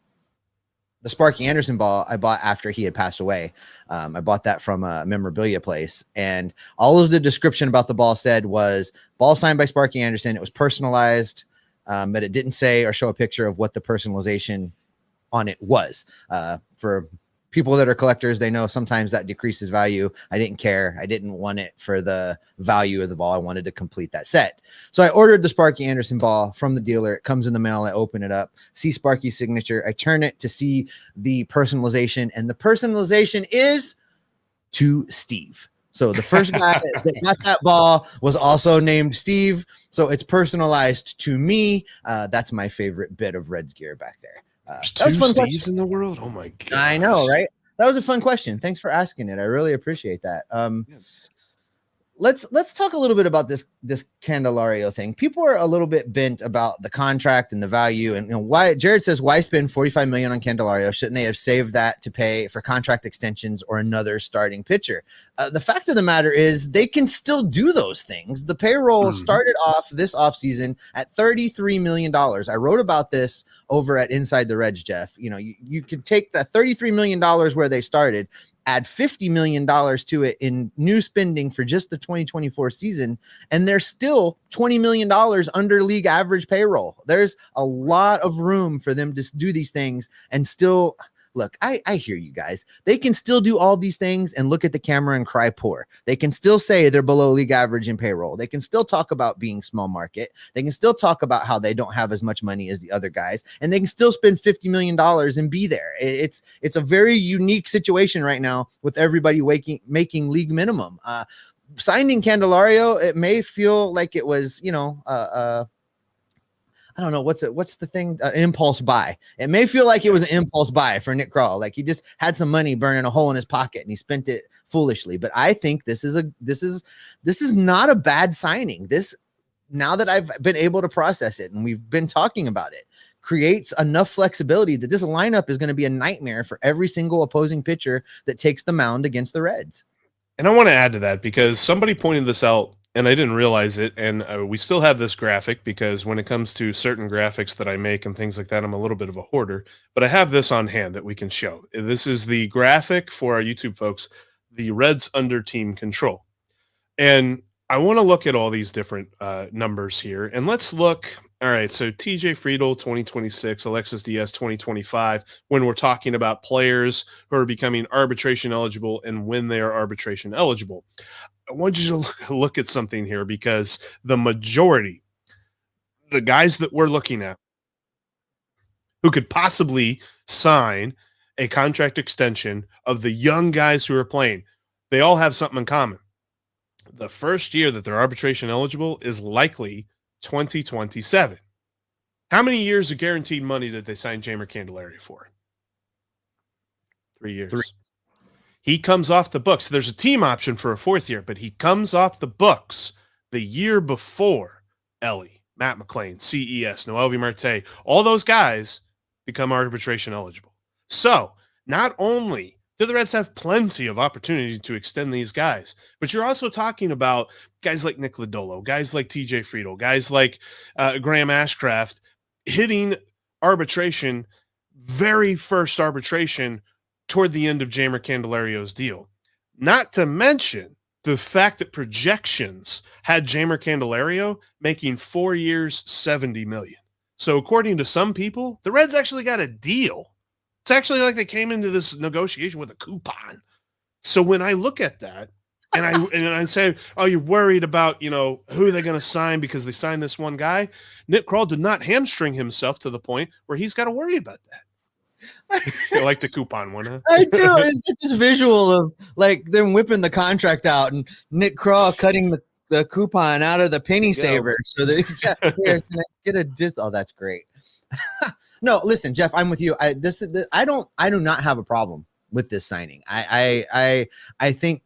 the Sparky Anderson ball I bought after he had passed away. I bought that from a memorabilia place, and all of the description about the ball said was ball signed by Sparky Anderson. It was personalized, but it didn't say or show a picture of what the personalization on it was. For people that are collectors, they know sometimes that decreases value. I didn't care. I didn't want it for the value of the ball. I wanted to complete that set. So I ordered the Sparky Anderson ball from the dealer. It comes in the mail. I open it up, see Sparky's signature. I turn it to see the personalization, and the personalization is to Steve. So the first guy that got that ball was also named Steve. So it's personalized to me. That's my favorite bit of Reds gear back there. There's 2 Steves in the world. Oh my god! I know, right? That was a fun question. Thanks for asking it. I really appreciate that. Let's talk a little bit about this Candelario thing. People are a little bit bent about the contract and the value, and why. Jared says, why spend $45 million on Candelario? Shouldn't they have saved that to pay for contract extensions or another starting pitcher? The fact of the matter is they can still do those things. The payroll started off this offseason at $33 million. I wrote about this over at Inside the Reds, Jeff. You could take that $33 million where they started, add $50 million to it in new spending for just the 2024 season, and they're still $20 million under league average payroll. There's a lot of room for them to do these things and still look. I hear you guys. They can still do all these things and look at the camera and cry poor. They can still say they're below league average in payroll. They can still talk about being small market. They can still talk about how they don't have as much money as the other guys, and they can still spend $50 million and be there. It's a very unique situation right now with everybody making league minimum. Signing Candelario, it may feel like it was, I don't know, what's the thing? An impulse buy. It may feel like it was an impulse buy for Nick Krall. Like he just had some money burning a hole in his pocket and he spent it foolishly. But I think this is not a bad signing. This, now that I've been able to process it and we've been talking about it, creates enough flexibility that this lineup is going to be a nightmare for every single opposing pitcher that takes the mound against the Reds. And I want to add to that because somebody pointed this out and I didn't realize it. And we still have this graphic because when it comes to certain graphics that I make and things like that, I'm a little bit of a hoarder. But I have this on hand that we can show. This is the graphic for our YouTube folks, the Reds under team control. And I want to look at all these different numbers here. And let's look. All right, so TJ Friedl 2026, Alexis Diaz 2025, when we're talking about players who are becoming arbitration eligible and when they are arbitration eligible. I want you to look at something here because the majority, the guys that we're looking at who could possibly sign a contract extension of the young guys who are playing, they all have something in common. The first year that they're arbitration eligible is likely 2027. How many years of guaranteed money did they sign Jeimer Candelario for? 3 years. 3. He comes off the books. There's a team option for a 4th year, but he comes off the books the year before Ellie, Matt McLean, CES, Noelvi Marte, all those guys become arbitration eligible. So not only do the Reds have plenty of opportunity to extend these guys, but you're also talking about guys like Nick Lodolo, guys like TJ Friedl, guys like Graham Ashcraft hitting arbitration, very first arbitration toward the end of Jeimer Candelario's deal. Not to mention the fact that projections had Jeimer Candelario making 4 years, $70 million. So according to some people, the Reds actually got a deal. It's actually like they came into this negotiation with a coupon. So when I look at that and I say, oh, you're worried about, who are they going to sign because they signed this one guy? Nick Krall did not hamstring himself to the point where he's got to worry about that. You like the coupon one, huh? I do. It's this visual of like them whipping the contract out and Nick Krall cutting the coupon out of the penny saver so that get a dis. Oh, that's great. No, listen, Jeff, I'm with you. I do not have a problem with this signing. I think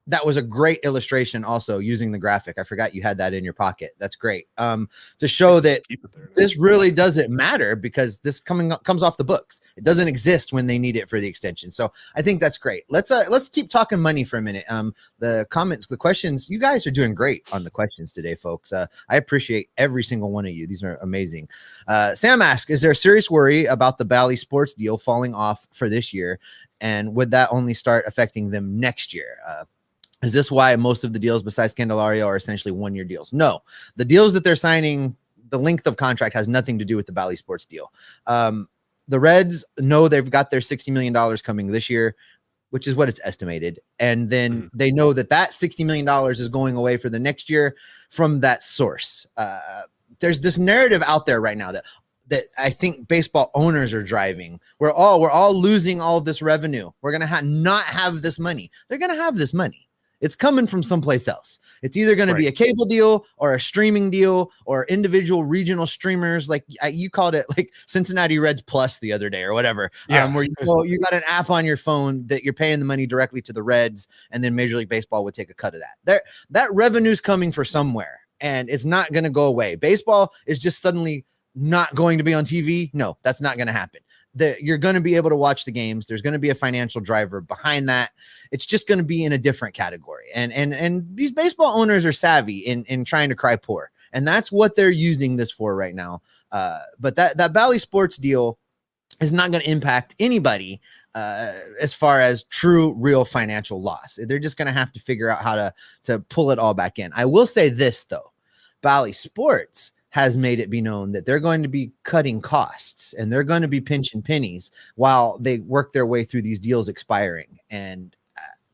that was a great illustration also using the graphic. I forgot you had that in your pocket. That's great. To show that this really doesn't matter because this comes off the books. It doesn't exist when they need it for the extension. So I think that's great. Let's keep talking money for a minute. The comments, the questions, you guys are doing great on the questions today, folks. I appreciate every single one of you. These are amazing. Sam asks, is there a serious worry about the Bally Sports deal falling off for this year? And would that only start affecting them next year? Is this why most of the deals besides Candelario are essentially 1-year deals? No, the deals that they're signing, the length of contract has nothing to do with the Bally Sports deal. The Reds know they've got their $60 million coming this year, which is what it's estimated. And then they know that $60 million is going away for the next year from that source. There's this narrative out there right now that I think baseball owners are driving. We're all losing all of this revenue. We're going to not have this money. They're going to have this money. It's coming from someplace else. It's either going to be a cable deal or a streaming deal or individual regional streamers. Like you called it like Cincinnati Reds Plus the other day or whatever, where you got an app on your phone that you're paying the money directly to the Reds. And then Major League Baseball would take a cut of that. That revenue's coming for somewhere and it's not going to go away. Baseball is just suddenly not going to be on TV. No, that's not going to happen. You're going to be able to watch the games. There's going to be a financial driver behind that. It's just going to be in a different category. And these baseball owners are savvy in trying to cry poor. And that's what they're using this for right now. But that Bally Sports deal is not going to impact anybody as far as true, real financial loss. They're just going to have to figure out how to pull it all back in. I will say this, though. Bally Sports has made it be known that they're going to be cutting costs and they're going to be pinching pennies while they work their way through these deals expiring. And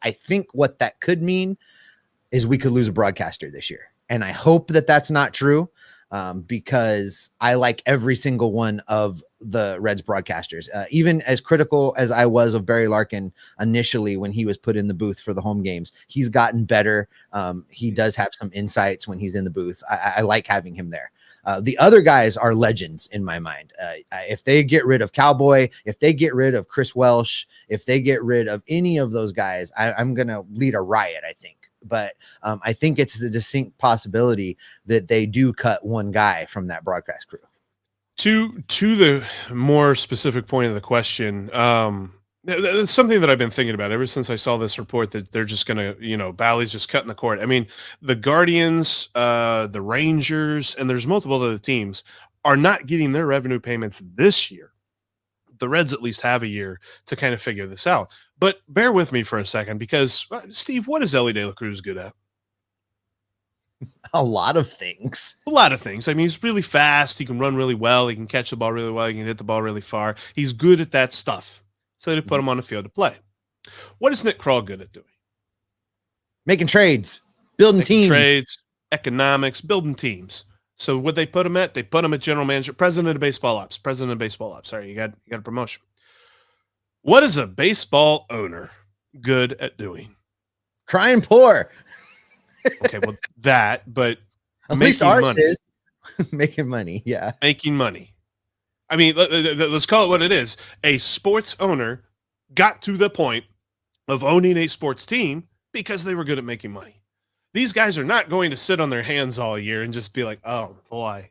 I think what that could mean is we could lose a broadcaster this year. And I hope that that's not true because I like every single one of the Reds broadcasters. Even as critical as I was of Barry Larkin initially when he was put in the booth for the home games, he's gotten better. He does have some insights when he's in the booth. I like having him there. The other guys are legends in my mind. If they get rid of Cowboy, if they get rid of Chris Welsh, if they get rid of any of those guys, I'm going to lead a riot, I think. But I think it's a distinct possibility that they do cut one guy from that broadcast crew. To the more specific point of the question, That's something that I've been thinking about ever since I saw this report that they're just going to, Bally's just cutting the cord. I mean, the Guardians, the Rangers, and there's multiple other teams are not getting their revenue payments this year. The Reds at least have a year to kind of figure this out. But bear with me for a second because, Steve, what is Ellie De La Cruz good at? A lot of things. A lot of things. I mean, he's really fast. He can run really well. He can catch the ball really well. He can hit the ball really far. He's good at that stuff. So they put him on the field to play. What is Nick Krall good at doing? Making trades, building teams. Trades, economics, building teams. So what they put him at? They put him at general manager, president of baseball ops. Sorry, you got a promotion. What is a baseball owner good at doing? Crying poor. Okay, well but at least ours is making money. Yeah, making money. I mean, let's call it what it is. A sports owner got to the point of owning a sports team because they were good at making money. These guys are not going to sit on their hands all year and just be like, oh boy,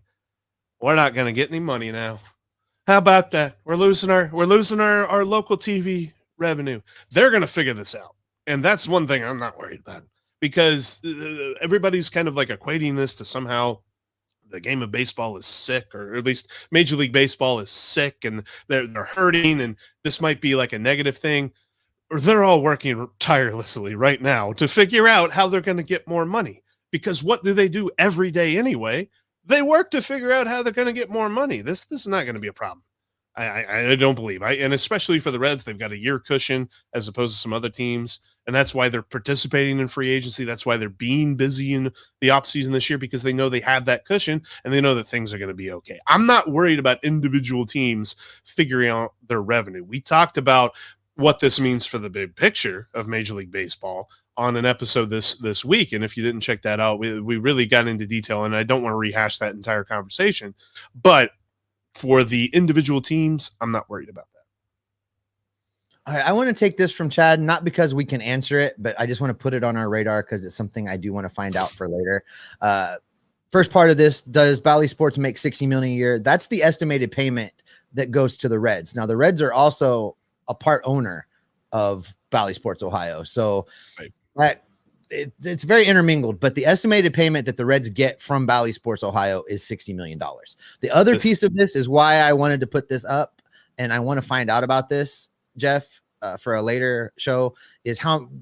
we're not going to get any money now. How about that? We're losing our local TV revenue. They're going to figure this out. And that's one thing I'm not worried about because everybody's kind of like equating this to somehow the game of baseball is sick, or at least Major League Baseball is sick and they're hurting. And this might be like a negative thing. Or they're all working tirelessly right now to figure out how they're going to get more money. Because what do they do every day anyway? They work to figure out how they're going to get more money. This is not going to be a problem. I don't believe. And especially for the Reds, they've got a year cushion as opposed to some other teams. And that's why they're participating in free agency. That's why they're being busy in the offseason this year, because they know they have that cushion and they know that things are going to be okay. I'm not worried about individual teams figuring out their revenue. We talked about what this means for the big picture of Major League Baseball on an episode this week. And if you didn't check that out, we really got into detail, and I don't want to rehash that entire conversation. But for the individual teams, I'm not worried about that. All right, I want to take this from Chad, not because we can answer it, but I just want to put it on our radar because it's something I do want to find out for later. First part of this, does Bally Sports make $60 million a year? That's the estimated payment that goes to the Reds. Now, the Reds are also a part owner of Bally Sports Ohio. So right. It's very intermingled, but the estimated payment that the Reds get from Bally Sports Ohio is $60 million. The other piece of this is why I wanted to put this up, and I want to find out about this, Jeff, for a later show, is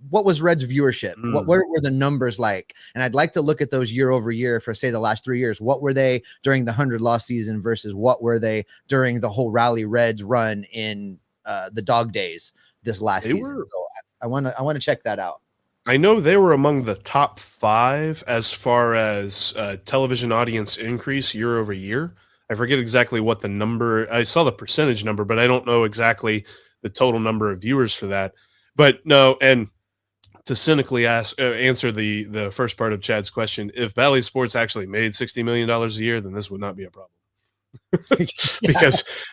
what was Reds viewership? What were the numbers like? And I'd like to look at those year over year for, say, the last 3 years. What were they during the 100-loss season versus what were they during the whole Rally Reds run in the dog days this last season? So I want to check that out. I know they were among the top 5 as far as television audience increase year over year. I forget exactly what the number. I saw the percentage number, but I don't know exactly the total number of viewers for that. But no, and to cynically answer the first part of Chad's question, if Bally Sports actually made $60 million a year, then this would not be a problem.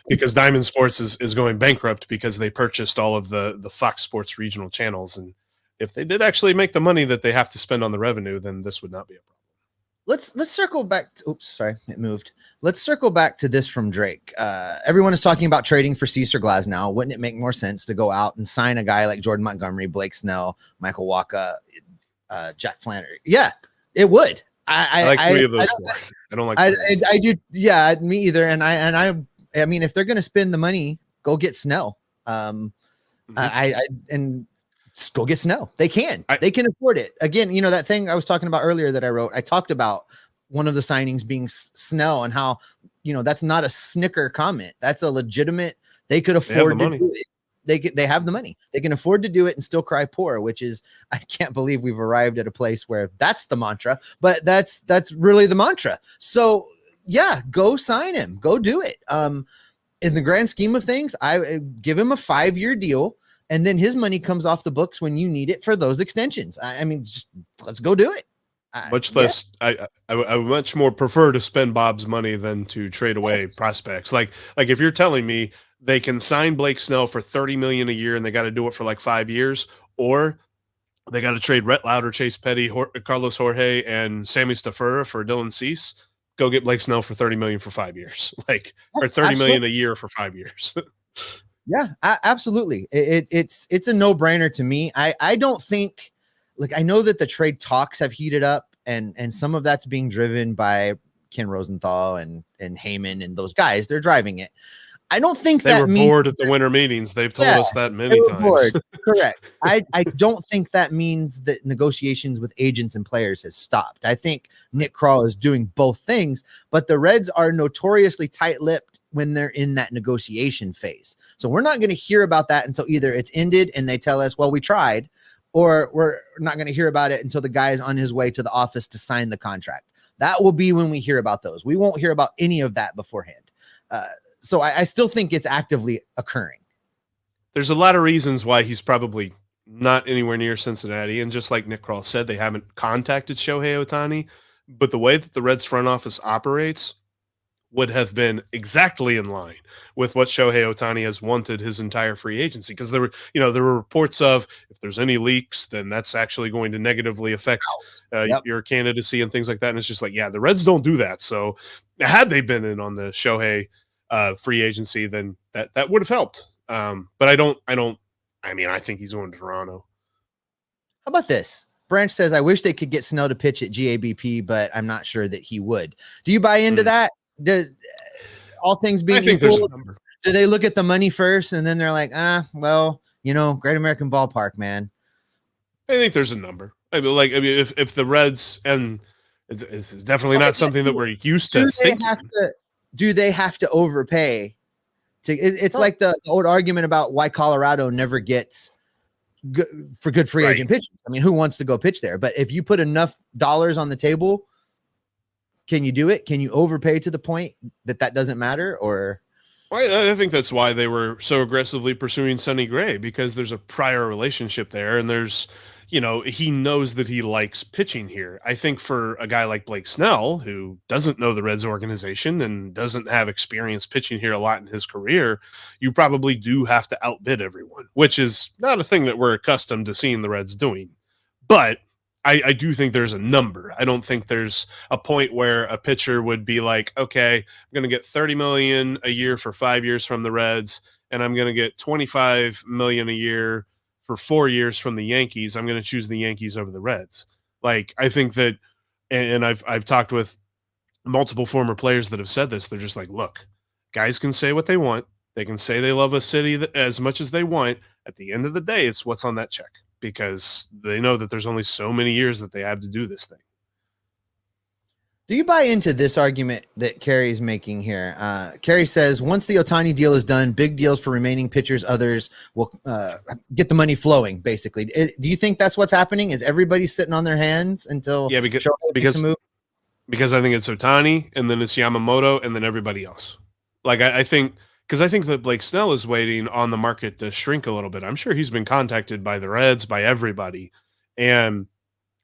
because Diamond Sports is going bankrupt because they purchased all of the Fox Sports regional channels, and if they did actually make the money that they have to spend on the revenue, then this would not be a problem. Let's circle back to, oops, sorry, it moved. Let's circle back to this from Drake. Everyone is talking about trading for Cesar Glasnow. Wouldn't it make more sense to go out and sign a guy like Jordan Montgomery, Blake Snell, Michael Wacha, Jack Flannery? Yeah, it would. I like 3 of those 4. I don't like. I do. Yeah, me either. And I mean, if they're going to spend the money, go get Snell. And just go get Snell. They can. They can afford it. Again, that thing I was talking about earlier that I wrote. I talked about one of the signings being Snell and how that's not a snicker comment. That's a legitimate. They could afford to do it. They have the money. They can afford to do it and still cry poor, which is, I can't believe we've arrived at a place where that's the mantra, but that's really the mantra. So yeah, go sign him, go do it. In the grand scheme of things, I give him a 5-year deal, and then his money comes off the books when you need it for those extensions. I mean, just let's go do it. Much less, I would much more prefer to spend Bob's money than to trade away prospects. Like if you're telling me they can sign Blake Snell for $30 million a year and they got to do it for like 5 years, or they got to trade Rhett Lauder, Chase Petty, Carlos Jorge, and Sammy Stafura for Dylan Cease. Go get Blake Snell for $30 million for 5 years, or $30 million a year for 5 years. Yeah, absolutely. It's a no-brainer to me. I don't think, like, I know that the trade talks have heated up, and some of that's being driven by Ken Rosenthal and Heyman and those guys. They're driving it. I don't think They that were means bored at the winter meetings. They've told us that they many were times. bored. Correct. I don't think that means that negotiations with agents and players has stopped. I think Nick Krall is doing both things, but the Reds are notoriously tight-lipped when they're in that negotiation phase. So we're not going to hear about that until either it's ended and they tell us, well, we tried, or we're not going to hear about it until the guy is on his way to the office to sign the contract. That will be when we hear about those. We won't hear about any of that beforehand. So I still think it's actively occurring. There's a lot of reasons why he's probably not anywhere near Cincinnati. And just like Nick Krall said, they haven't contacted Shohei Ohtani. But the way that the Reds front office operates would have been exactly in line with what Shohei Ohtani has wanted his entire free agency. Because there were reports of, if there's any leaks, then that's actually going to negatively affect your candidacy and things like that. And it's just like, yeah, the Reds don't do that. So had they been in on the Shohei free agency, then that would have helped. But I think he's going to Toronto. How about this? Branch says, I wish they could get Snell to pitch at GABP, but I'm not sure that he would. Do you buy into that? All things being equal, there's a number. Do they look at the money first and then they're like, Great American Ballpark, man? I think there's a number. If the Reds, and it's definitely not something that we're used to thinking. Do they have to overpay? It's like the old argument about why Colorado never gets good free agent pitchers. I mean, who wants to go pitch there? But if you put enough dollars on the table, can you do it? Can you overpay to the point that doesn't matter? Or I think that's why they were so aggressively pursuing Sonny Gray, because there's a prior relationship there, and there's, he knows that he likes pitching here. I think for a guy like Blake Snell, who doesn't know the Reds organization and doesn't have experience pitching here a lot in his career, you probably do have to outbid everyone, which is not a thing that we're accustomed to seeing the Reds doing. But I do think there's a number. I don't think there's a point where a pitcher would be like, okay, I'm going to get $30 million a year for 5 years from the Reds, and I'm going to get $25 million a year for 4 years from the Yankees. I'm going to choose the Yankees over the Reds. Like, I think that, and I've talked with multiple former players that have said this. They're just like, look, guys can say what they want. They can say they love a city as much as they want. At the end of the day, it's what's on that check, because they know that there's only so many years that they have to do this thing. Do you buy into this argument that Kerry's making here? Kerry says, once the Ohtani deal is done, big deals for remaining pitchers, others will get the money flowing, basically. Do you think that's what's happening? Is everybody sitting on their hands until because I think it's Ohtani, and then it's Yamamoto, and then everybody else. Like, I think that Blake Snell is waiting on the market to shrink a little bit. I'm sure he's been contacted by the Reds, by everybody. And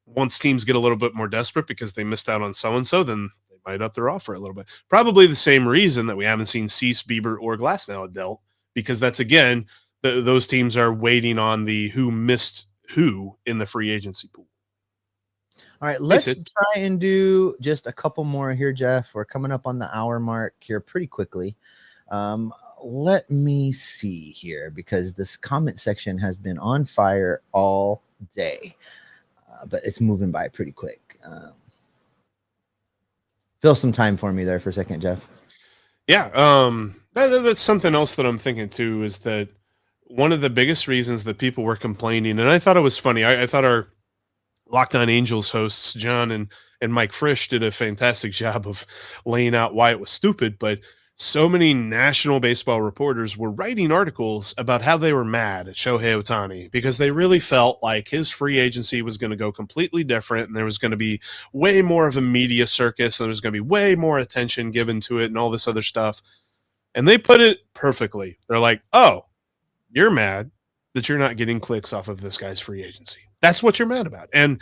once teams get a little bit more desperate because they missed out on so-and-so, then they might up their offer a little bit. Probably the same reason that we haven't seen Cease, Bieber, or Glasnow dealt, because that's, again, those teams are waiting on the who missed who in the free agency pool. All right, let's try and do just a couple more here, Jeff. We're coming up on the hour mark here pretty quickly. Let me see here, because this comment section has been on fire all day, but it's moving by pretty quick. Fill some time for me there for a second, Jeff. Yeah. That's something else that I'm thinking too, is that one of the biggest reasons that people were complaining, and I thought it was funny. I thought our Locked On Angels hosts, John and Mike Frisch, did a fantastic job of laying out why it was stupid, but so many national baseball reporters were writing articles about how they were mad at Shohei Ohtani because they really felt like his free agency was going to go completely different, and there was going to be way more of a media circus, and there was going to be way more attention given to it and all this other stuff. And they put it perfectly. They're like, oh, you're mad that you're not getting clicks off of this guy's free agency. That's what you're mad about. And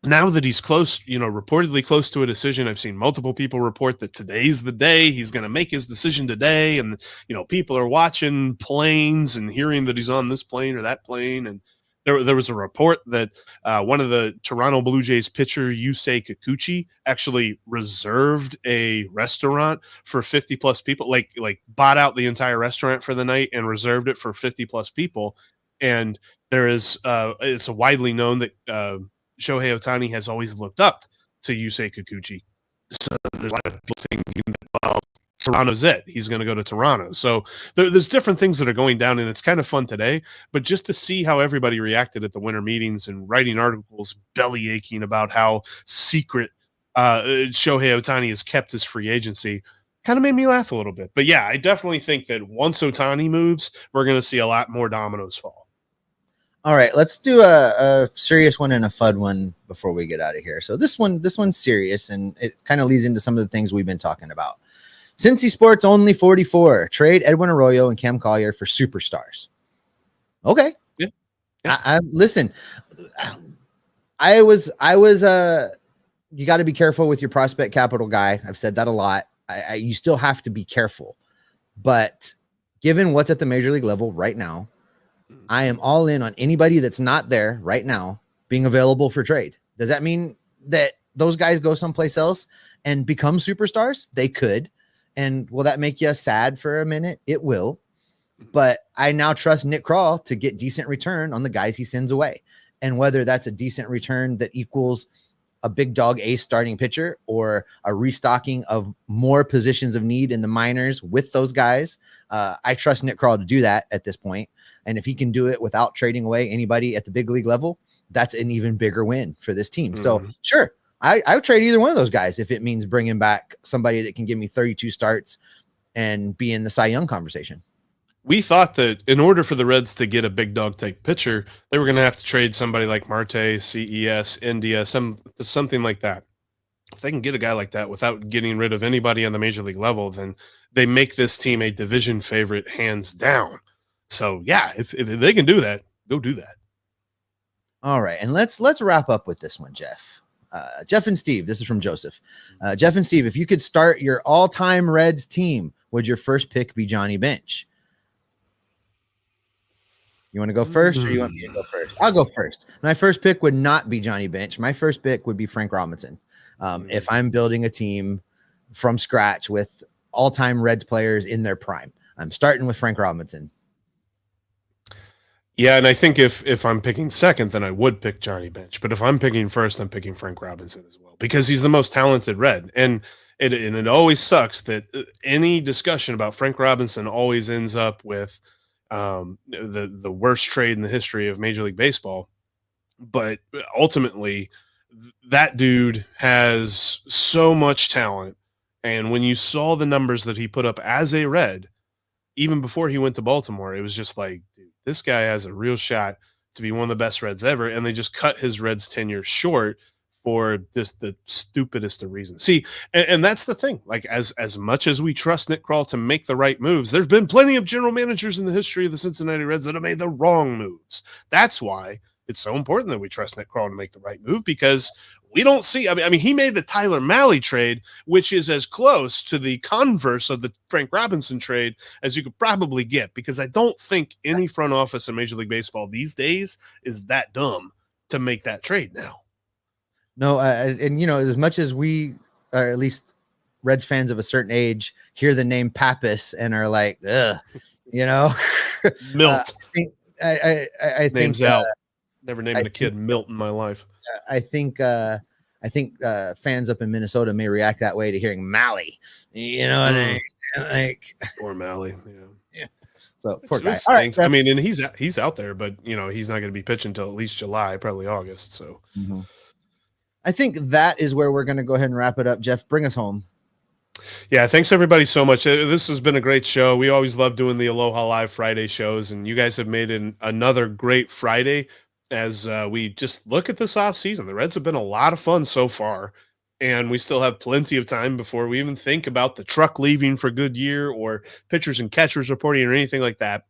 now that he's close, reportedly close to a decision, I've seen multiple people report that today's the day he's going to make his decision today. And, people are watching planes and hearing that he's on this plane or that plane. And There was a report that one of the Toronto Blue Jays pitcher, Yusei Kikuchi, actually reserved a restaurant for 50 plus people, like bought out the entire restaurant for the night and reserved it for 50 plus people. And there is it's widely known that Shohei Ohtani has always looked up to Yusei Kikuchi. So there's a lot of people thinking, well, Toronto's it. He's going to go to Toronto. So there's different things that are going down, and it's kind of fun today. But just to see how everybody reacted at the winter meetings and writing articles, belly aching about how secret Shohei Ohtani has kept his free agency, kind of made me laugh a little bit. But yeah, I definitely think that once Ohtani moves, we're going to see a lot more dominoes fall. All right, let's do a serious one and a FUD one before we get out of here. So this one's serious, and it kind of leads into some of the things we've been talking about. Cincy Sports only 44. Trade Edwin Arroyo and Cam Collier for superstars. Okay. Yeah. I listen. I was. You got to be careful with your prospect capital guy. I've said that a lot. You still have to be careful, but given what's at the major league level right now, I am all in on anybody that's not there right now being available for trade. Does that mean that those guys go someplace else and become superstars? They could. And will that make you sad for a minute? It will. But I now trust Nick Krall to get decent return on the guys he sends away. And whether that's a decent return that equals a big dog ace starting pitcher or a restocking of more positions of need in the minors with those guys, I trust Nick Krall to do that at this point. And if he can do it without trading away anybody at the big league level, that's an even bigger win for this team. So sure, I would trade either one of those guys if it means bringing back somebody that can give me 32 starts and be in the Cy Young conversation. We thought that in order for the Reds to get a big dog type pitcher, they were going to have to trade somebody like Marte, CES, India, something like that. If they can get a guy like that without getting rid of anybody on the major league level, then they make this team a division favorite hands down. So yeah, if they can do that, go do that. All right, and let's wrap up with this one, Jeff. Jeff and Steve, this is from Joseph. Jeff and Steve, if you could start your all-time Reds team, would your first pick be Johnny Bench? You want to go first or you want me to go first? I'll go first. My first pick would not be Johnny Bench. My first pick would be Frank Robinson. If I'm building a team from scratch with all-time Reds players in their prime, I'm starting with Frank Robinson. Yeah, and I think if I'm picking second, then I would pick Johnny Bench. But if I'm picking first, I'm picking Frank Robinson as well because he's the most talented Red. And it always sucks that any discussion about Frank Robinson always ends up with the worst trade in the history of Major League Baseball. But ultimately, that dude has so much talent. And when you saw the numbers that he put up as a Red, even before he went to Baltimore, it was just like, dude, this guy has a real shot to be one of the best Reds ever. And they just cut his Reds tenure short for just the stupidest of reasons. See, and that's the thing. Like, as much as we trust Nick Krall to make the right moves, there's been plenty of general managers in the history of the Cincinnati Reds that have made the wrong moves. That's why it's so important that we trust Nick Krall to make the right move, because we don't see. I mean, he made the Tyler Mahle trade, which is as close to the converse of the Frank Robinson trade as you could probably get, because I don't think any front office in Major League Baseball these days is that dumb to make that trade now. No, and as much as we, or at least Reds fans of a certain age, hear the name Pappas and are like, ugh, Milt. I think names out. Never named a kid Milt in my life. I think fans up in Minnesota may react that way to hearing Mahle. What I mean? Like, or Mahle. Yeah. So poor guy. All right, I mean, and he's out there, but he's not going to be pitching until at least July, probably August. So I think that is where we're going to go ahead and wrap it up. Jeff, bring us home. Yeah, thanks everybody so much. This has been a great show. We always love doing the Aloha Live Friday shows, and you guys have made another great Friday as we just look at this off season. The Reds have been a lot of fun so far, and we still have plenty of time before we even think about the truck leaving for Goodyear or pitchers and catchers reporting or anything like that.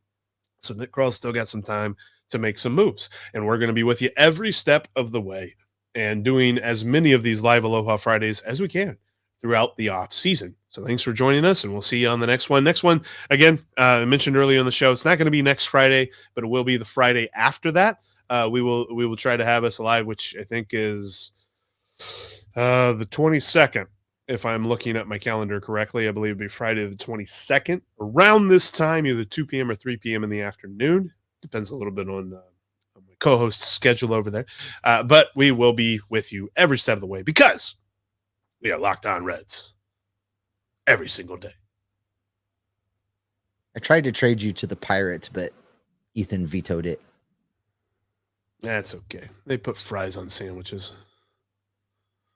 So Nick Krall's still got some time to make some moves, and we're going to be with you every step of the way and doing as many of these live Aloha Fridays as we can throughout the off season. So thanks for joining us, and we'll see you on the next one. Next one, again, I mentioned earlier in the show, it's not going to be next Friday, but it will be the Friday after that. we will try to have us live, which I think is the 22nd. If I'm looking at my calendar correctly, I believe it'll be Friday the 22nd around this time, either 2 p.m. or 3 p.m. in the afternoon. Depends a little bit on my co-host's schedule over there. But we will be with you every step of the way because we are Locked On Reds every single day. I tried to trade you to the Pirates, but Ethan vetoed it. That's okay. They put fries on sandwiches.